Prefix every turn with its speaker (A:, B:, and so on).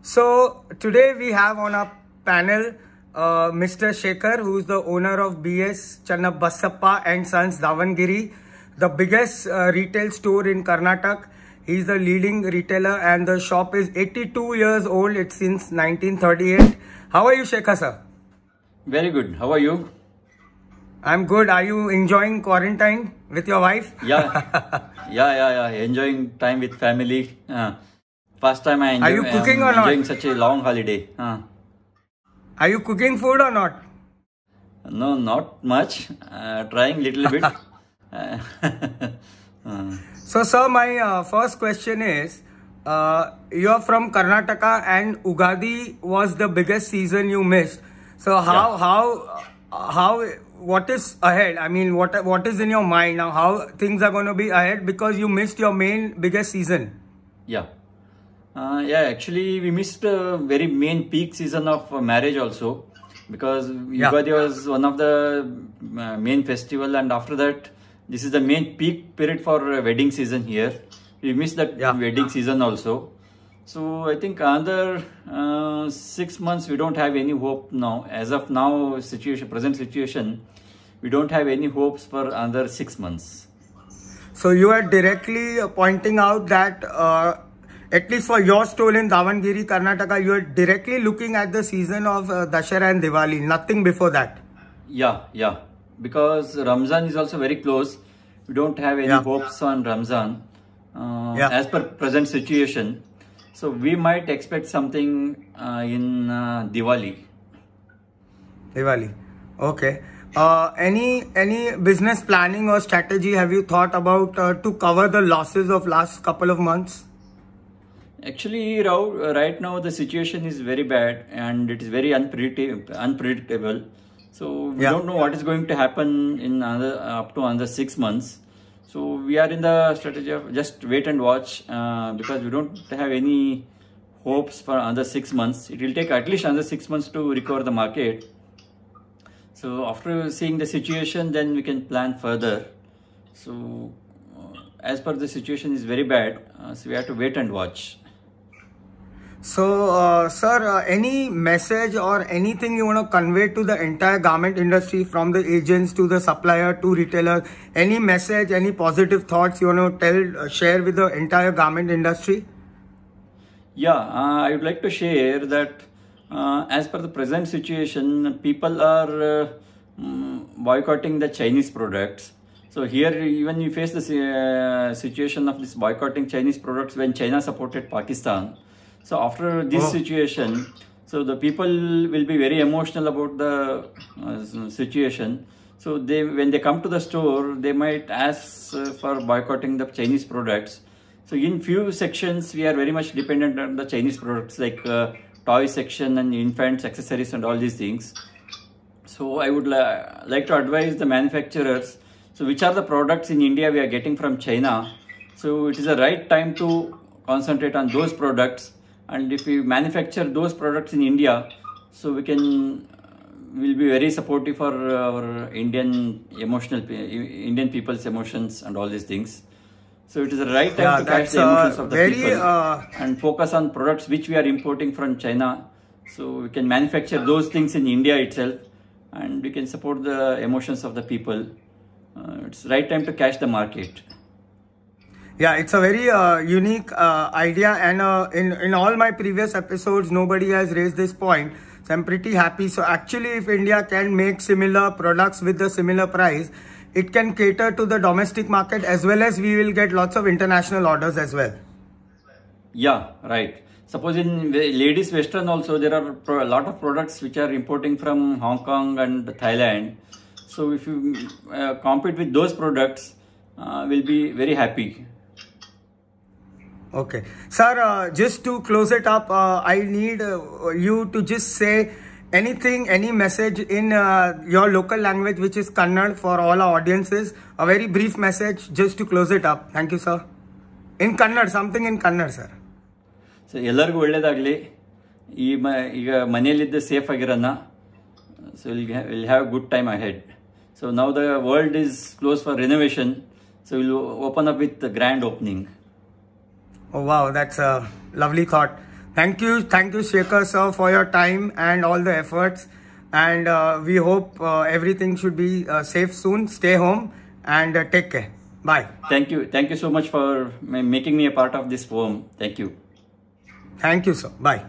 A: So today we have on our panel Mr. Shekhar, who is the owner of B.S. Channabassappa and Sons Davangere, the biggest retail store in Karnataka. He is the leading retailer and the shop is 82 years old. It's since 1938. How are you, Shekhar, sir?
B: Very good. How are you?
A: I'm good. Are you enjoying quarantine with your wife?
B: Yeah. Enjoying time with family. First time I enjoy.
A: Are you cooking or not?
B: Enjoying such a long holiday.
A: Are you cooking food or not?
B: No, not much. Trying little bit.
A: So, sir, my first question is, you are from Karnataka and Ugadi was the biggest season you missed. So, what is ahead? I mean, what is in your mind now? How things are going to be ahead because you missed your biggest season?
B: Actually, we missed a very main peak season of marriage also, because Ugadi was one of the main festival, and after that, this is the main peak period for wedding season here. We missed that wedding season also. So I think another 6 months we don't have any hope now. As of now, present situation, we don't have any hopes for another 6 months.
A: So you are directly pointing out that at least for your store in Davangere, Karnataka, you are directly looking at the season of Dussehra and Diwali, nothing before that.
B: Yeah. Because Ramzan is also very close. We don't have any hopes on Ramzan as per present situation. So we might expect something in Diwali.
A: Okay. Any business planning or strategy have you thought about to cover the losses of last couple of months?
B: Actually, right now the situation is very bad and it is very unpredictable. So we don't know what is going to happen in up to another 6 months. So we are in the strategy of just wait and watch because we don't have any hopes for another 6 months. It will take at least another 6 months to recover the market. So after seeing the situation, then we can plan further. So as per the situation is very bad, so we have to wait and watch.
A: So, sir, any message or anything you want to convey to the entire garment industry, from the agents to the supplier to retailer? Any message, any positive thoughts you want to share with the entire garment industry?
B: I would like to share that as per the present situation, people are boycotting the Chinese products. So here, even we face the situation of this boycotting Chinese products when China supported Pakistan. So after this situation, so the people will be very emotional about the situation. So when they come to the store, they might ask for boycotting the Chinese products. So in few sections, we are very much dependent on the Chinese products, like toy section and infants, accessories and all these things. So I would like to advise the manufacturers, so which are the products in India we are getting from China. So it is the right time to concentrate on those products. And if we manufacture those products in India, so we'll be very supportive for our Indian people's emotions and all these things. So it is the right time to catch the emotions of the people and focus on products which we are importing from China. So we can manufacture those things in India itself and we can support the emotions of the people. It's the right time to catch the market.
A: Yeah, it's a very unique idea, and in all my previous episodes, nobody has raised this point. So I'm pretty happy. So actually, if India can make similar products with the similar price, it can cater to the domestic market as well as we will get lots of international orders as well.
B: Yeah, right. Suppose in ladies western also, there are a lot of products which are importing from Hong Kong and Thailand. So if you compete with those products, we'll be very happy.
A: Okay. Sir, just to close it up, I need you to just say anything, any message in your local language, which is Kannada, for all our audiences. A very brief message just to close it up. Thank you, sir. In Kannada, something in Kannada, sir.
B: So, ಎಲ್ಲರಿಗೂ ಒಳ್ಳೆಯದಾಗಲಿ. ಈಗ ಮನೆಯಲ್ಲಿದ್ದು safe ಆಗಿರೋಣ. So we'll have a good time ahead. So now the world is closed for renovation. So we'll open up with the grand opening.
A: Oh wow, that's a lovely thought. Thank you, Shekhar sir, for your time and all the efforts. And we hope everything should be safe soon. Stay home and take care. Bye.
B: Thank you so much for making me a part of this forum. Thank you.
A: Thank you, sir. Bye.